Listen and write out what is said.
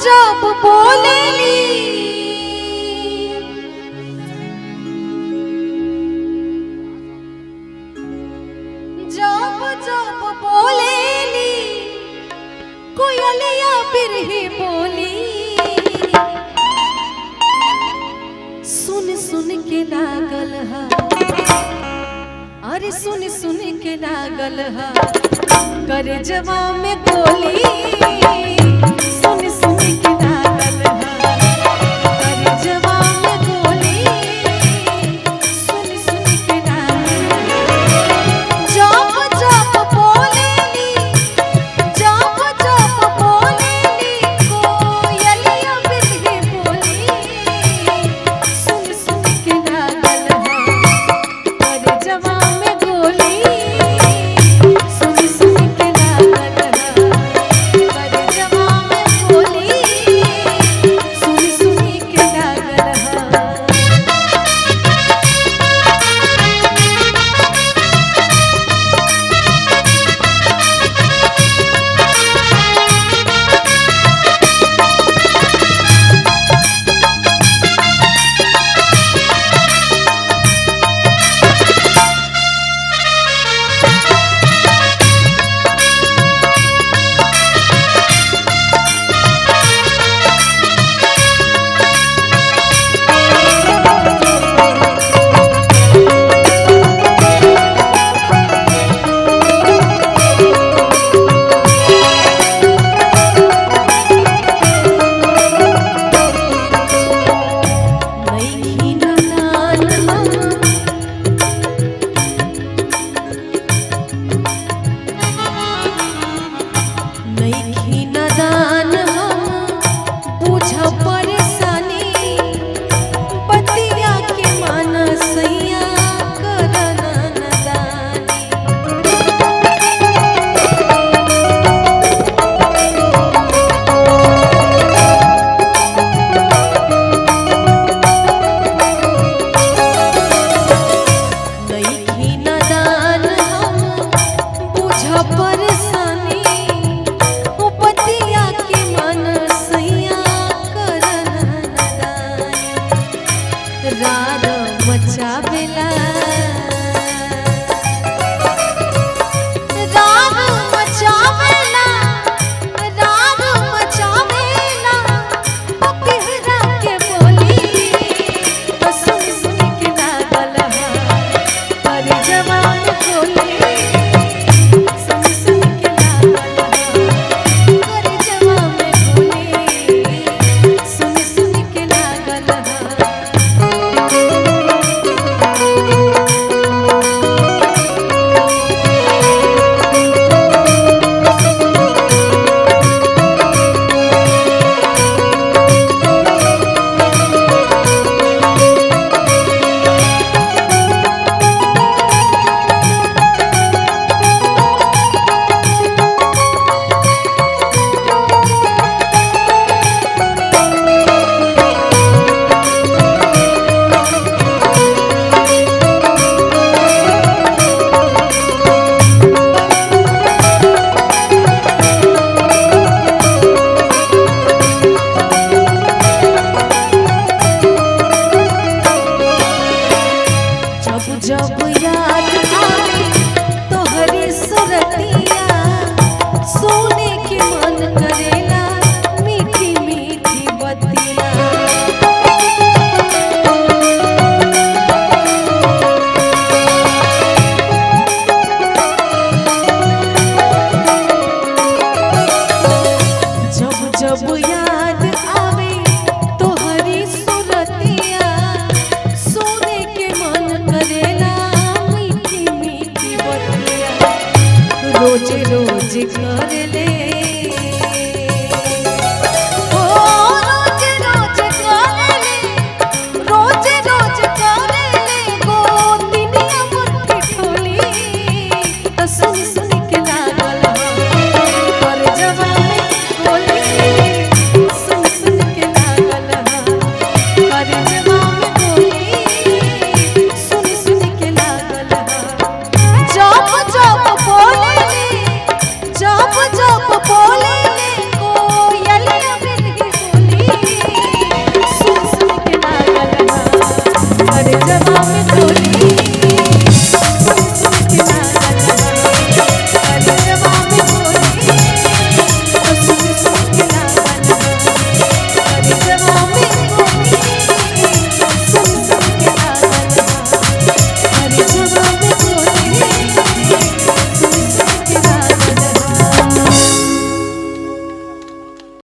जब बोलेली जब जब बोलेली कोयलिया बिरही बोली सुन सुन के लागल हा अरे सुन सुन के लागल हा कर जवा में गोली सुन सुन के लागल हा कर जवा में गोली सुन सुन के लागल जब जब बोलेली जब जब बोलेली कोयलिया बिरही बोली सुन सुन के लागल हा कर जवा में गोली सुन सुन के लागल हा कर जवा में गोली सुन सुन के लागल हा जब याद आवे तोहरी सुरतिया सोने के मन करेला मीठी मीठी बतिया जब जब